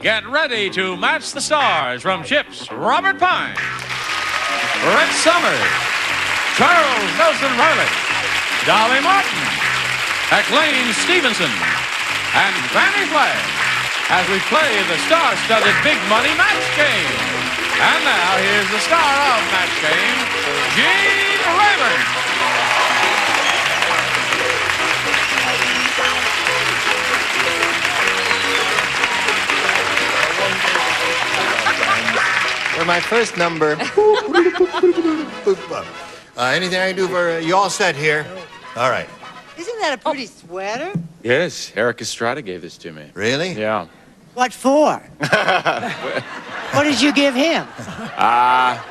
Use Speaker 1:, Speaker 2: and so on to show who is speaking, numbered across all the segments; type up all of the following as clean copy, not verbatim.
Speaker 1: Get ready to match the stars from Chips, Robert Pine, Brett Summers, Charles Nelson Reilly, Dolly Martin, McLean Stevenson, and Fannie Flagg as we play the star-studded Big Money Match Game. And now here's the star of Match Game, Gene Rayburn.
Speaker 2: For my first number. Anything I can do for you all set here? All right.
Speaker 3: Isn't that a pretty sweater?
Speaker 4: Yes, Eric Estrada gave this to me.
Speaker 2: Really?
Speaker 4: Yeah.
Speaker 3: What for? What did you give him?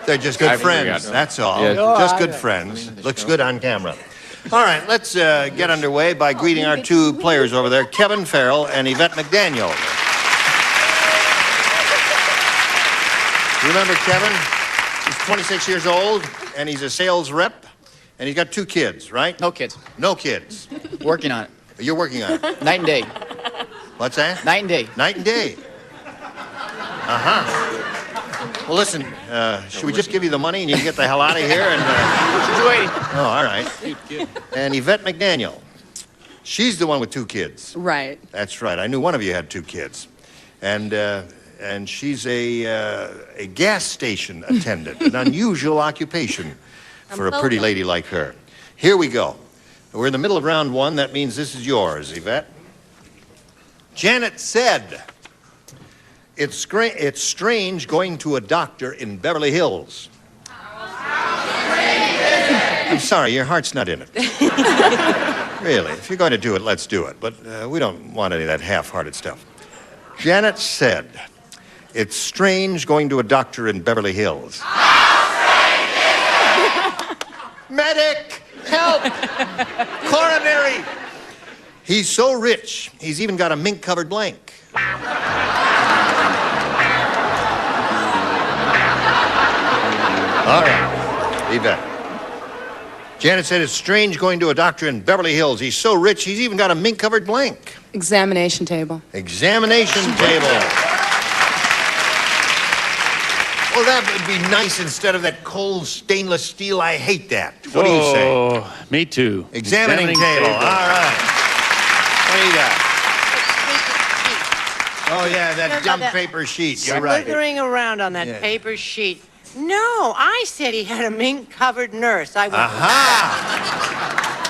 Speaker 2: They're just good
Speaker 4: I
Speaker 2: friends,
Speaker 4: forgot.
Speaker 2: that's all.
Speaker 4: Yes.
Speaker 2: Just good friends. Looks good on camera. All right, let's get underway by greeting our two players over there, Kevin Farrell and Yvette McDaniel. You remember Kevin? He's 26 years old, and he's a sales rep, and he's got 2 kids, right?
Speaker 5: No kids.
Speaker 2: No kids.
Speaker 5: Working on it.
Speaker 2: You're working on it.
Speaker 5: Night and day.
Speaker 2: What's that?
Speaker 5: Night and day.
Speaker 2: Night and day. Well, listen, should we just give you the money and you can get the hell out of here? And
Speaker 5: She's waiting.
Speaker 2: Oh, all right. And Yvette McDaniel, she's the one with 2 kids.
Speaker 6: Right.
Speaker 2: That's right. I knew one of you had 2 kids. And she's a gas station attendant, an unusual occupation for a pretty lady like her. Here we go. We're in the middle of round 1. That means this is yours, Yvette. Janet said, it's strange going to a doctor in Beverly Hills. I'm sorry, your heart's not in it. Really, if you're going to do it, let's do it. But we don't want any of that half-hearted stuff. Janet said, it's strange going to a doctor in Beverly Hills. Medic! Help! Coronary! He's so rich, he's even got a mink-covered blank. All right, Yvette. Janet said it's strange going to a doctor in Beverly Hills. He's so rich, he's even got a mink-covered blank.
Speaker 6: Examination table.
Speaker 2: Examination table. Well, that would be nice instead of that cold stainless steel. I hate that. What do you say?
Speaker 4: Oh, me too.
Speaker 2: Examining table. All right. What do you got? Oh, yeah, that dumb paper sheet. You're right.
Speaker 3: Slithering around on that paper sheet. No, I said he had a mink-covered nurse.
Speaker 2: Aha!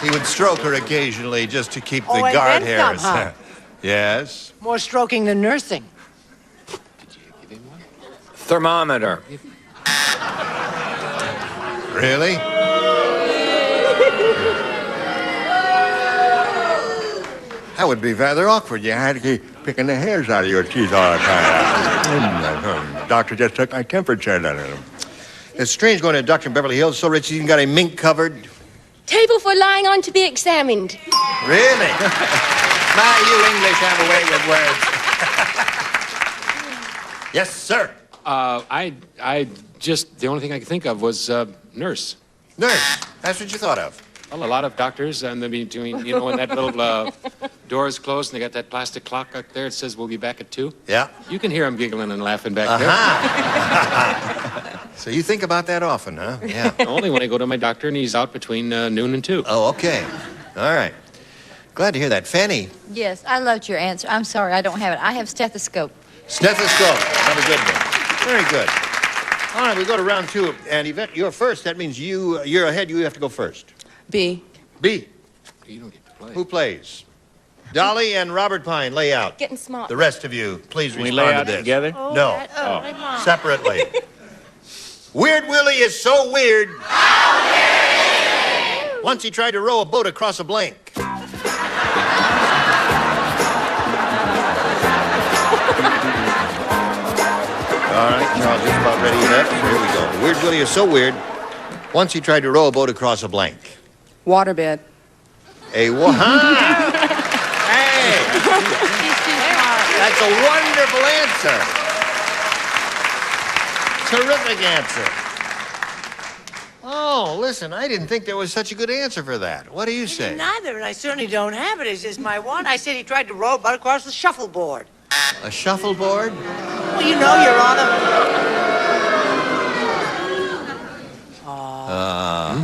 Speaker 2: He would stroke her occasionally just to keep the
Speaker 3: and
Speaker 2: guard
Speaker 3: then
Speaker 2: hairs.
Speaker 3: some, huh?
Speaker 2: Yes.
Speaker 3: More stroking than nursing.
Speaker 7: Thermometer.
Speaker 2: Really? That would be rather awkward. You had to keep picking the hairs out of your teeth all the time. Doctor just took my temperature. It's strange going to a doctor in Beverly Hills, so rich he's even got a mink-covered...
Speaker 8: Table for lying on to be examined.
Speaker 2: Really?
Speaker 7: Now you English have a way with words.
Speaker 2: Yes, sir.
Speaker 9: I just, the only thing I could think of was nurse.
Speaker 2: Nurse. That's what you thought of.
Speaker 9: Well, a lot of doctors, and they'll be doing, you know, when that little door is closed and they got that plastic clock out there, it says we'll be back at 2.
Speaker 2: Yeah.
Speaker 9: You can hear them giggling and laughing back
Speaker 2: So you think about that often, huh? Yeah.
Speaker 9: there. Only when I go to my doctor and he's out between noon and 2.
Speaker 2: Oh, okay. All right. Glad to hear that. Fannie.
Speaker 10: Yes, I loved your answer. I'm sorry, I don't have it. I have stethoscope.
Speaker 2: Stethoscope. Another good one. Very good. All right, we go to round 2. And Yvette, you're first. That means you're ahead. You have to go first.
Speaker 6: B.
Speaker 2: B.
Speaker 9: You don't get to play.
Speaker 2: Who plays? Dolly and Robert Pine, lay out.
Speaker 8: Getting smart.
Speaker 2: The rest of you, please
Speaker 4: Can we
Speaker 2: respond
Speaker 4: lay
Speaker 2: to
Speaker 4: out
Speaker 2: this.
Speaker 4: together?
Speaker 2: No. Separately. Weird Willie is so weird. Once he tried to row a boat across a blank. All right, Charles, just about ready left. So here we go. Weird Willie is so weird. Once he tried to row a boat across a blank.
Speaker 6: Waterbed.
Speaker 2: Hey! That's a wonderful answer. Terrific answer. Oh, listen, I didn't think there was such a good answer for that. What do you say?
Speaker 3: Neither, and I certainly don't have it. It's just my one. I said he tried to row but across the shuffleboard.
Speaker 2: A shuffleboard?
Speaker 3: Well, you know you're on a...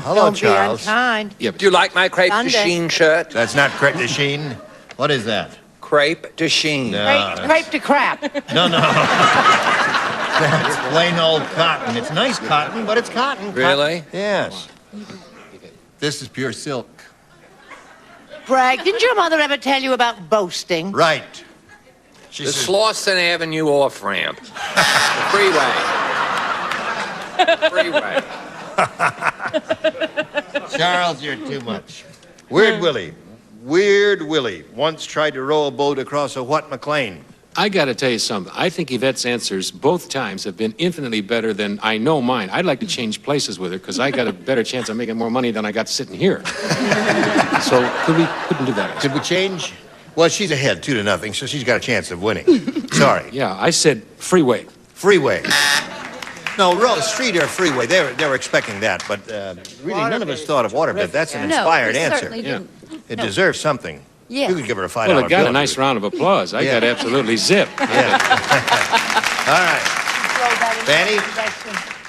Speaker 2: Hello,
Speaker 3: Don't
Speaker 2: Charles.
Speaker 3: be unkind.
Speaker 7: Do you like my crepe de
Speaker 3: Sunday.
Speaker 7: chine shirt?
Speaker 2: That's not crepe de chine. What is that?
Speaker 7: Crepe de chine.
Speaker 3: Crepe to crap.
Speaker 2: No. That's plain old cotton. It's nice cotton, but it's cotton.
Speaker 7: Really?
Speaker 2: Yes. This is pure silk.
Speaker 3: Bragg, didn't your mother ever tell you about boasting?
Speaker 2: Right. She
Speaker 7: The
Speaker 2: says,
Speaker 7: Slauson Avenue off-ramp. The freeway.
Speaker 2: Charles, you're too much. Weird Willie once tried to row a boat across a what, McLean?
Speaker 9: I got to tell you something. I think Yvette's answers both times have been infinitely better than I know mine. I'd like to change places with her because I got a better chance of making more money than I got sitting here. So couldn't do that.
Speaker 2: Could we change? Well, she's ahead 2-0, so she's got a chance of winning. Sorry.
Speaker 9: Yeah, I said freeway.
Speaker 2: Freeway. No, street or freeway. They were expecting that, but really none of us thought of waterbed. That's an inspired
Speaker 10: no, we
Speaker 2: answer.
Speaker 10: certainly
Speaker 9: Yeah.
Speaker 10: didn't.
Speaker 2: It
Speaker 10: No.
Speaker 2: deserves something.
Speaker 10: Yeah.
Speaker 2: You could give her a $5
Speaker 9: Well, it got
Speaker 2: bill.
Speaker 9: a nice round of applause. I
Speaker 2: Yeah.
Speaker 9: got absolutely zipped.
Speaker 2: Yeah. All right. Fannie?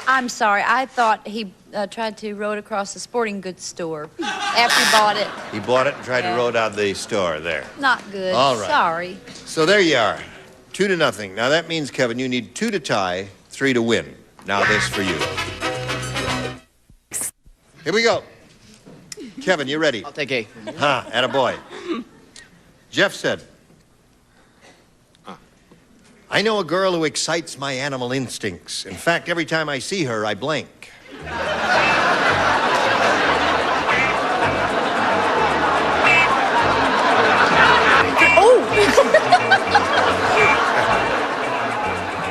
Speaker 10: I'm sorry. I thought he tried to row it across the sporting goods store after he bought it.
Speaker 2: He bought it and tried to row it out of the store there.
Speaker 10: Not good.
Speaker 2: All right.
Speaker 10: Sorry.
Speaker 2: So there you are. 2-0. Now that means, Kevin, you need 2 to tie, 3 to win. Now this for you. Here we go. Kevin, you ready?
Speaker 5: I'll take A.
Speaker 2: Attaboy. Jeff said, I know a girl who excites my animal instincts. In fact, every time I see her, I blink.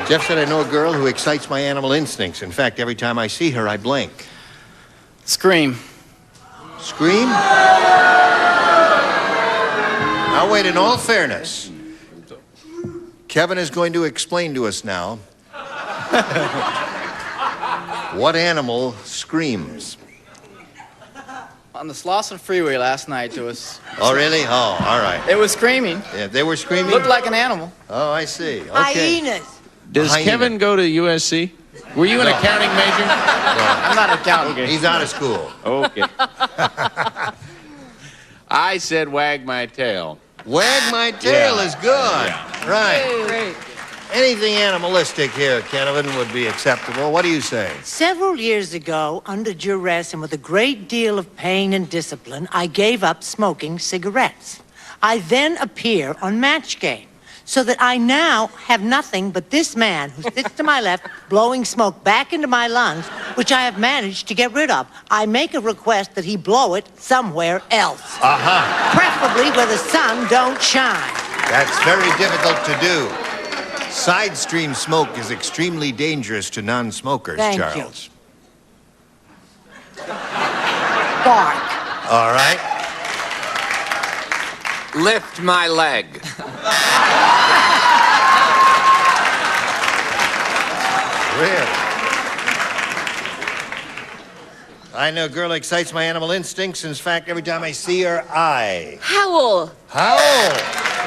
Speaker 2: Jeff said, I know a girl who excites my animal instincts. In fact, every time I see her, I blink.
Speaker 5: Scream.
Speaker 2: Scream? Now, wait, in all fairness, Kevin is going to explain to us now what animal screams.
Speaker 5: On the Slauson Freeway last night, there was...
Speaker 2: Oh, really? Oh, all right.
Speaker 5: It was screaming.
Speaker 2: Yeah, they were screaming?
Speaker 5: Looked like an animal.
Speaker 2: Oh, I see. Okay.
Speaker 3: Hyenas.
Speaker 4: Does
Speaker 2: Hyena.
Speaker 4: Kevin go to USC? Were you an accounting major?
Speaker 5: I'm not accounting.
Speaker 2: He's out of school.
Speaker 4: Okay. I said wag my tail.
Speaker 2: Wag my tail
Speaker 4: Yeah.
Speaker 2: is good. Right.
Speaker 6: Great.
Speaker 2: Anything animalistic here, Kevin, would be acceptable. What do you say?
Speaker 3: Several years ago, under duress and with a great deal of pain and discipline, I gave up smoking cigarettes. I then appear on Match Game, so that I now have nothing but this man who sits to my left, blowing smoke back into my lungs, which I have managed to get rid of. I make a request that he blow it somewhere else. Preferably where the sun don't shine.
Speaker 2: That's very difficult to do. Side stream smoke is extremely dangerous to non-smokers,
Speaker 3: Thank you.
Speaker 2: Charles.
Speaker 3: Bark.
Speaker 2: All right.
Speaker 7: Lift my leg.
Speaker 2: Really? I know a girl who excites my animal instincts. In fact, every time I see her, I
Speaker 8: Howl.
Speaker 2: howl.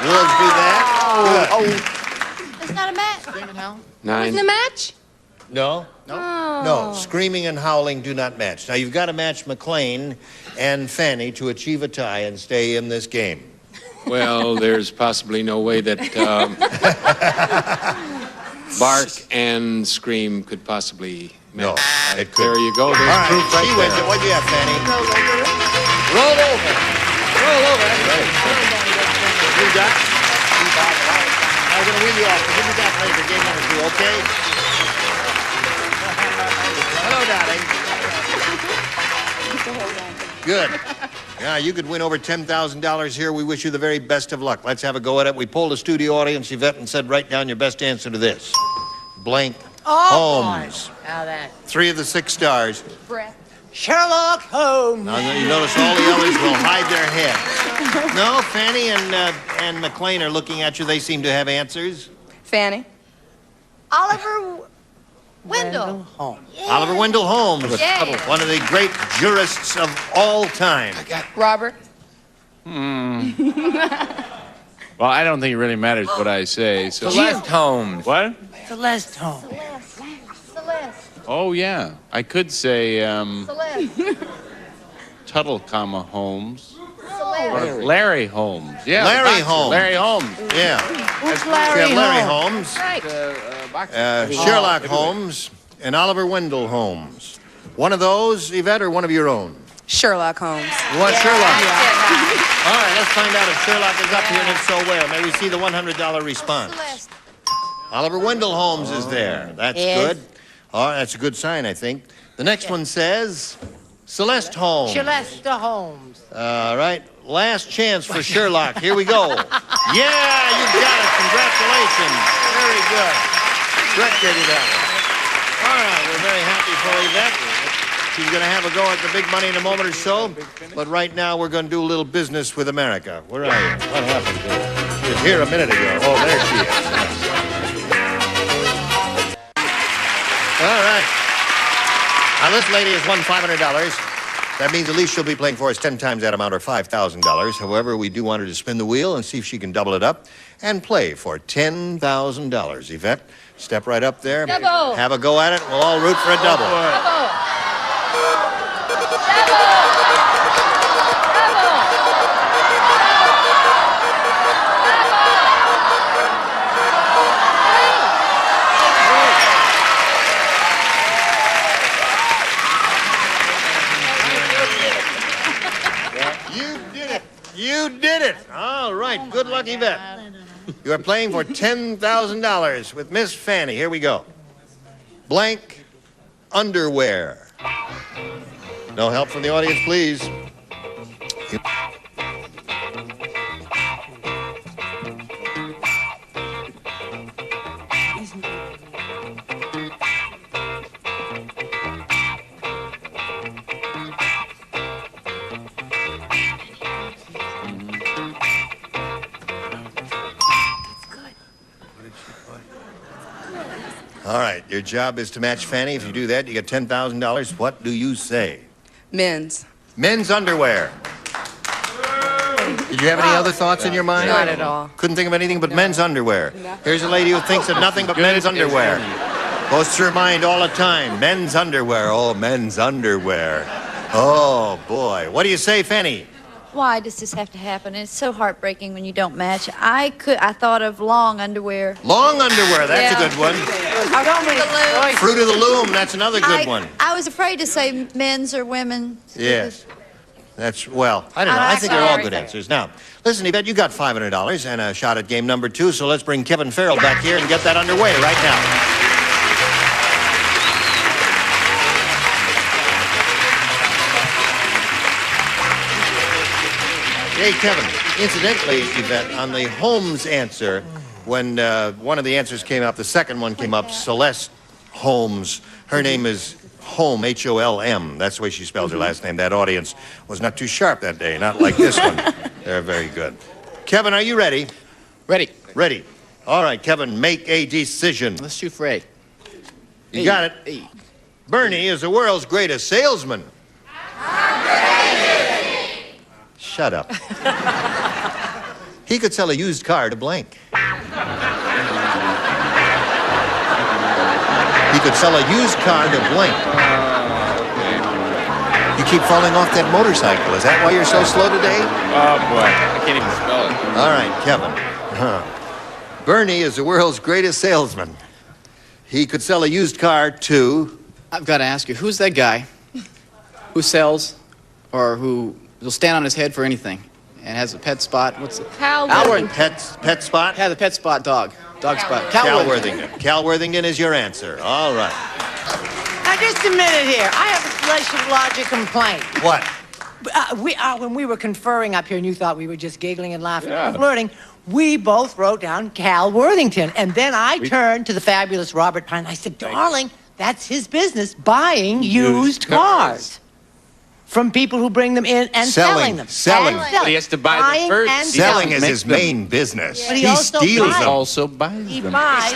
Speaker 2: Wolves do that? Good.
Speaker 10: It's not a match.
Speaker 5: Screaming hell?
Speaker 9: Nine.
Speaker 8: Isn't a match?
Speaker 2: No? No. Screaming and howling do not match. Now, you've got to match McLean and Fannie to achieve a tie and stay in this game.
Speaker 9: Well, there's possibly no way that bark and scream could possibly
Speaker 2: No,
Speaker 9: match.
Speaker 2: it could.
Speaker 9: There you go. There's
Speaker 2: All right,
Speaker 9: proof right
Speaker 2: she wins
Speaker 9: there.
Speaker 2: it. What do you have, Fannie? Roll over. Roll over. Ready. You got it. I'm going to wheel you off. We'll be back later, game number 2, okay? Hello, darling. Good. Yeah, you could win over $10,000 here. We wish you the very best of luck. Let's have a go at it. We polled a studio audience, Yvette, and said, write down your best answer to this. Blank Holmes.
Speaker 3: Now that.
Speaker 2: 3 of the 6 stars.
Speaker 10: Breath.
Speaker 3: Sherlock Holmes.
Speaker 2: Now, you notice all the others will hide their heads. No, Fannie and McLean are looking at you. They seem to have answers.
Speaker 6: Fannie.
Speaker 10: Oliver Wendell.
Speaker 3: Holmes.
Speaker 2: Oliver Wendell Holmes,
Speaker 10: Yeah.
Speaker 2: one of the great jurists of all time.
Speaker 6: Robert.
Speaker 4: Well, I don't think it really matters what I say. So
Speaker 7: Celeste Holmes.
Speaker 4: What?
Speaker 3: Celeste Holmes.
Speaker 10: Celeste.
Speaker 4: Oh, yeah. I could say
Speaker 10: Celeste.
Speaker 4: Tuttle, Holmes.
Speaker 10: Celeste.
Speaker 4: Or Larry Holmes. Yeah. the
Speaker 2: Larry
Speaker 4: boxer.
Speaker 2: Holmes.
Speaker 4: Larry Holmes.
Speaker 2: Yeah.
Speaker 3: Who's
Speaker 2: We
Speaker 3: Larry
Speaker 2: have Larry
Speaker 3: Holmes?
Speaker 2: Holmes,
Speaker 10: Right.
Speaker 4: Boxer.
Speaker 2: Sherlock Holmes, and Oliver Wendell Holmes. One of those, Yvette, or one of your own?
Speaker 6: Sherlock Holmes.
Speaker 2: You want Sherlock? All right, let's find out if Sherlock is up here, and if so, where. May we see the $100 response?
Speaker 10: Celeste.
Speaker 2: Oliver Wendell Holmes is there. That's
Speaker 3: Yes.
Speaker 2: good. All right, that's a good sign, I think. The next one says Celeste Holmes.
Speaker 3: Celeste Holmes.
Speaker 2: All right, last chance for Sherlock. Here we go. Yeah, you got it. Congratulations. Very good. Brett gave you that one. All right, we're very happy for Yvette. She's going to have a go at the big money in a moment or so. But right now, we're going to do a little business with America. Where are you? What happened to her? She was here a minute ago. Oh, there she is. All right. Now, this lady has won $500. That means at least she'll be playing for us 10 times that amount, or $5,000. However, we do want her to spin the wheel and see if she can double it up and play for $10,000. Yvette, step right up there.
Speaker 8: Double.
Speaker 2: Have a go at it. We'll all root for a double.
Speaker 8: Double.
Speaker 2: You did it. All right. Good luck, Yvette. You are playing for $10,000 with Miss Fannie. Here we go. Blank underwear. No help from the audience, please. All right, your job is to match Fannie. If you do that, you get $10,000. What do you say?
Speaker 6: Men's.
Speaker 2: Men's underwear. Did you have any other thoughts in your mind?
Speaker 6: Not at all.
Speaker 2: Couldn't think of anything but men's underwear. Here's a lady who thinks of nothing but men's underwear. Goes through her mind all the time. Men's underwear. Oh, men's underwear. Oh, boy. What do you say, Fannie?
Speaker 10: Why does this have to happen? It's so heartbreaking when you don't match. I thought of long underwear.
Speaker 2: Long underwear. That's
Speaker 10: Yeah.
Speaker 2: a good one.
Speaker 10: Fruit
Speaker 2: Fruit of the loom. That's another good one.
Speaker 10: I was afraid to say men's or women.
Speaker 2: Yes. That's, well, I don't know. I think they're all good answers. Now, listen, Yvette, you got $500 and a shot at game number 2, so let's bring Kevin Farrell back here and get that underway right now. Hey, Kevin, incidentally, Yvette, on the Holmes answer, when one of the answers came up, the second one came up, Celeste Holmes. Her name is Holm, H-O-L-M. That's the way she spells her last name. That audience was not too sharp that day, not like this one. They're very good. Kevin, are you ready?
Speaker 5: Ready.
Speaker 2: Ready. All right, Kevin, make a decision.
Speaker 5: Let's shoot for A.
Speaker 2: You got it.
Speaker 5: A.
Speaker 2: Bernie is the world's greatest salesman. Shut up. He could sell a used car to blank. He could sell a used car to blank. You keep falling off that motorcycle. Is that why you're so slow today?
Speaker 4: Oh, boy. I can't even spell it.
Speaker 2: All right, Kevin. Bernie is the world's greatest salesman. He could sell a used car to...
Speaker 5: I've got to ask you, who's that guy who sells or who will stand on his head for anything and has a pet spot? What's it?
Speaker 8: Cal
Speaker 2: Pet spot?
Speaker 5: Yeah, the pet spot dog. Dog spot.
Speaker 2: Cal Worthington. Cal Worthington is your answer. All right.
Speaker 3: Now, just a minute here. I have a flesh of logic complaint.
Speaker 2: What?
Speaker 3: When we were conferring up here and you thought we were just giggling and laughing and flirting, we both wrote down Cal Worthington. And then I turned to the fabulous Robert Pine. I said, darling, that's his business, buying used cars. from people who bring them in and selling them.
Speaker 2: Selling.
Speaker 3: And
Speaker 4: But he has to buy them
Speaker 3: Buying
Speaker 4: first.
Speaker 3: and
Speaker 2: Selling is
Speaker 3: selling.
Speaker 2: his main business.
Speaker 3: But he
Speaker 2: He
Speaker 3: also
Speaker 2: steals
Speaker 3: buys.
Speaker 2: them.
Speaker 4: Also buys
Speaker 3: He
Speaker 4: them.
Speaker 3: buys.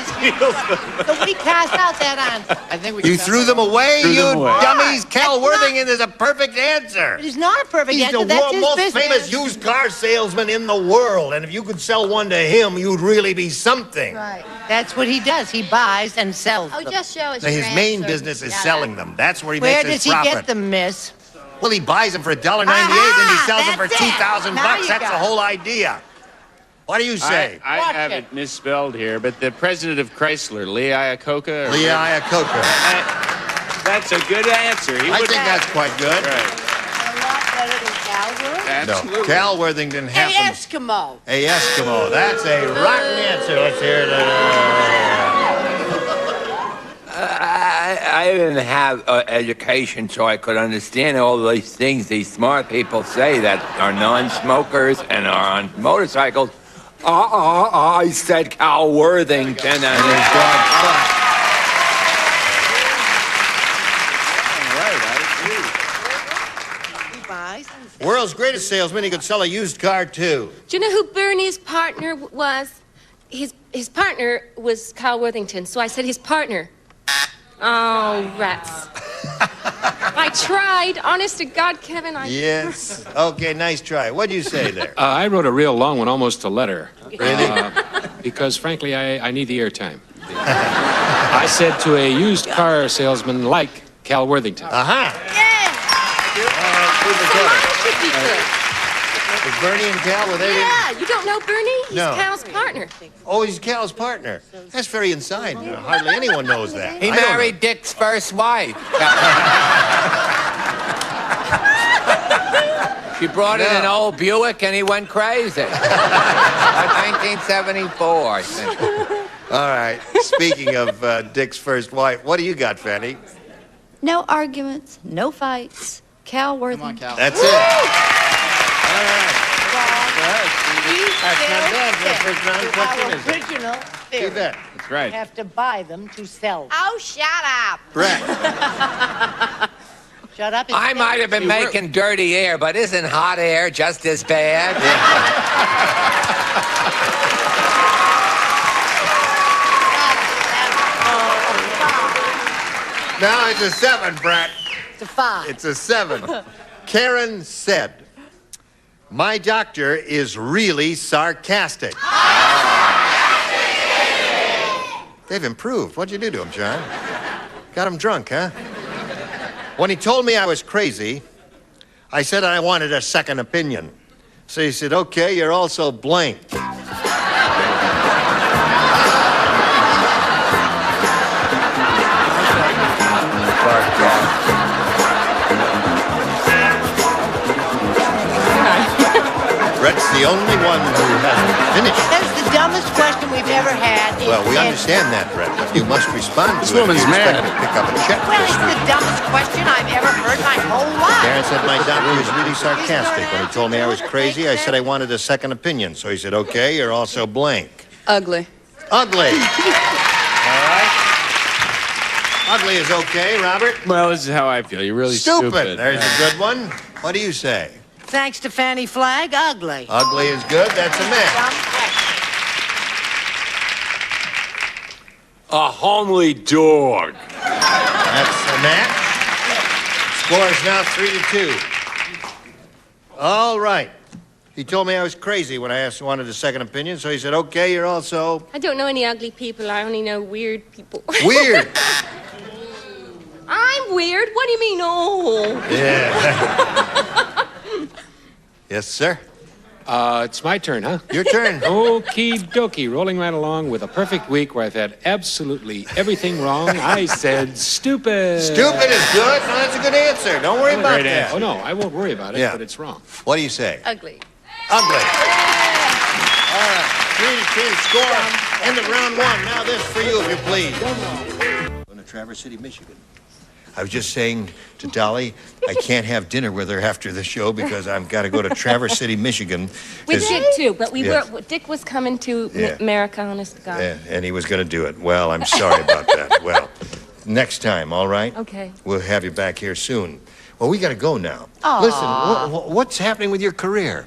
Speaker 3: So we cast out that answer.
Speaker 5: I think we
Speaker 2: You
Speaker 5: can
Speaker 2: threw them away,
Speaker 4: Threw
Speaker 2: you
Speaker 4: them away.
Speaker 2: dummies. Cal Worthington is a perfect answer.
Speaker 3: It is not a perfect
Speaker 2: He's
Speaker 3: answer.
Speaker 2: the
Speaker 3: That's his
Speaker 2: most
Speaker 3: business.
Speaker 2: famous used car salesman in the world, and if you could sell one to him, you'd really be something.
Speaker 10: Right.
Speaker 3: That's what he does. He buys and sells
Speaker 10: Oh,
Speaker 3: them.
Speaker 10: just show us
Speaker 2: His
Speaker 10: your
Speaker 2: main
Speaker 10: answer.
Speaker 2: business is
Speaker 10: Yeah.
Speaker 2: selling them. That's where he
Speaker 3: Where
Speaker 2: makes
Speaker 3: does
Speaker 2: his
Speaker 3: he
Speaker 2: profit.
Speaker 3: get them, miss?
Speaker 2: Well, he buys them for $1.98
Speaker 3: Aha,
Speaker 2: and he sells them for
Speaker 3: that's it.
Speaker 2: $2,000.
Speaker 3: Now you
Speaker 2: That's
Speaker 3: got
Speaker 2: the
Speaker 3: it.
Speaker 2: whole idea. What do you say?
Speaker 4: I
Speaker 3: Watch
Speaker 4: have
Speaker 3: it.
Speaker 4: it misspelled here, but the president of Chrysler, Lee Iacocca. or-
Speaker 2: Lee Iacocca.
Speaker 4: That's a good answer. He
Speaker 2: I
Speaker 4: would-
Speaker 2: think that's quite good.
Speaker 4: Right.
Speaker 3: A lot better than Calvert.
Speaker 2: No,
Speaker 4: Absolutely.
Speaker 2: Cal Worthington
Speaker 3: Hey,
Speaker 2: happens.
Speaker 3: Eskimo.
Speaker 2: A Eskimo. That's a rotten answer. Let's hear it.
Speaker 7: I didn't have education, so I could understand all these things these smart people say that are non-smokers and are on motorcycles. I said Cal Worthington and his dog.
Speaker 3: He buys and
Speaker 2: World's greatest salesman. He could sell a used car, too.
Speaker 8: Do you know who Bernie's partner was? His partner was Cal Worthington, so I said his partner. Oh, rats. I tried. Honest to God, Kevin, I...
Speaker 2: Yes. Okay, nice try. What'd you say there?
Speaker 9: I wrote a real long one, almost a letter.
Speaker 2: Really?
Speaker 9: Because, frankly, I need the airtime. I said to a used car salesman like Cal Worthington.
Speaker 2: Aha.
Speaker 8: Should be good.
Speaker 2: Is Bernie and Cal, were they?
Speaker 8: Yeah, you don't know Bernie? He's
Speaker 2: No.
Speaker 8: Cal's partner.
Speaker 2: Oh, he's Cal's partner. That's very inside. Hardly anyone knows that.
Speaker 7: He
Speaker 2: I don't know.
Speaker 7: married Dick's first wife. She brought in an old Buick and he went crazy. 1974, I think.
Speaker 2: All right. Speaking of Dick's first wife, what do you got, Fannie?
Speaker 10: No arguments, no fights. Cal
Speaker 5: Come on,
Speaker 10: Worthington.
Speaker 5: Cal.
Speaker 2: That's it. All right.
Speaker 3: That's
Speaker 2: not bad for a first round question,
Speaker 3: Our
Speaker 2: is it?
Speaker 3: original
Speaker 2: You
Speaker 3: theory.
Speaker 2: bet.
Speaker 4: That's
Speaker 3: You
Speaker 4: right.
Speaker 3: have to buy them to sell them.
Speaker 10: Oh, shut up.
Speaker 2: Brett.
Speaker 3: Shut up.
Speaker 7: I might have been making dirty air, but isn't hot air just as bad?
Speaker 2: No, it's a 7, Brett.
Speaker 3: It's a 5.
Speaker 2: It's a 7. Karen said, "My doctor is really sarcastic." They've improved. What'd you do to him, John? Got him drunk, huh? When he told me I was crazy, I said I wanted a second opinion. So he said, "Okay, you're also blank." Brett's the only one who hasn't finished.
Speaker 3: That's the dumbest question we've ever had.
Speaker 2: Well, we
Speaker 3: And-
Speaker 2: understand that, Brett, but you must respond
Speaker 4: This
Speaker 2: to it.
Speaker 4: woman's
Speaker 2: if you expect
Speaker 4: mad.
Speaker 2: to pick up a check
Speaker 3: Well,
Speaker 2: this
Speaker 3: it's
Speaker 2: week.
Speaker 3: the dumbest question I've ever heard my whole life.
Speaker 2: Karen said my doctor was really sarcastic. When he told me I was crazy, I said I wanted a second opinion. So he said, "Okay, you're also blank."
Speaker 6: Ugly.
Speaker 2: Ugly. All right. Ugly is okay, Robert.
Speaker 4: Well, this is how I feel. You're really stupid.
Speaker 2: There's a good one. What do you say?
Speaker 3: Thanks to Fannie Flagg, ugly.
Speaker 2: Ugly is good. That's a match.
Speaker 3: Dumb question.
Speaker 7: A homely dog.
Speaker 2: That's a match. Score is now 3-2. All right. He told me I was crazy when I asked wanted a second opinion, so he said, "Okay, you're also
Speaker 8: I don't know any ugly people. I only know weird people.
Speaker 2: weird."
Speaker 8: I'm weird? What do you mean, oh?
Speaker 2: Yeah. Yes, sir.
Speaker 9: It's my turn, huh?
Speaker 2: Your turn.
Speaker 9: Okie dokie, rolling right along with a perfect week where I've had absolutely everything wrong. I said stupid.
Speaker 2: Stupid is good. No, that's a good answer. Don't worry about
Speaker 9: Great
Speaker 2: that.
Speaker 9: answer. Oh, no, I won't worry about it,
Speaker 2: Yeah.
Speaker 9: but it's wrong.
Speaker 2: What do you say?
Speaker 10: Ugly.
Speaker 2: Ugly. All right. 3-2 score. End of round 1. Now this for you, if you please. Going to Traverse City, Michigan. I was just saying to Dolly, I can't have dinner with her after the show because I've got to go to Traverse City, Michigan.
Speaker 8: We
Speaker 2: 'cause-
Speaker 8: did too, but we
Speaker 2: Yeah.
Speaker 8: were. Dick was coming to
Speaker 2: Yeah.
Speaker 8: America, honest to God.
Speaker 2: And he was going to do it. Well, I'm sorry about that. Well, next time, all right?
Speaker 8: Okay.
Speaker 2: We'll have you back here soon. Well, we got to go now.
Speaker 10: Aw.
Speaker 2: Listen, what's happening with your career?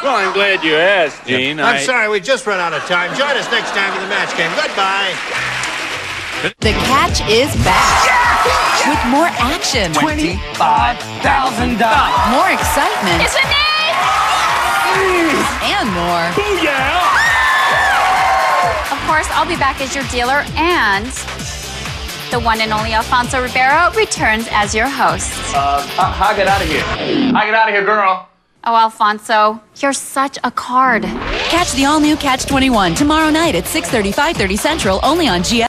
Speaker 4: Well, I'm glad you asked, Gene.
Speaker 2: I'm sorry, we just run out of time. Join us next time for the match game. Goodbye.
Speaker 11: The Catch is back. With more action.
Speaker 12: $25,000.
Speaker 11: More excitement.
Speaker 8: It's a name!
Speaker 11: And more.
Speaker 12: Booyah!
Speaker 8: Of course, I'll be back as your dealer, and the one and only Alfonso Ribeiro returns as your host.
Speaker 12: How get out of here? How get out of here, girl?
Speaker 8: Oh, Alfonso, you're such a card.
Speaker 11: Catch the all-new Catch 21 tomorrow night at 6:30, 5:30 Central, only on GS.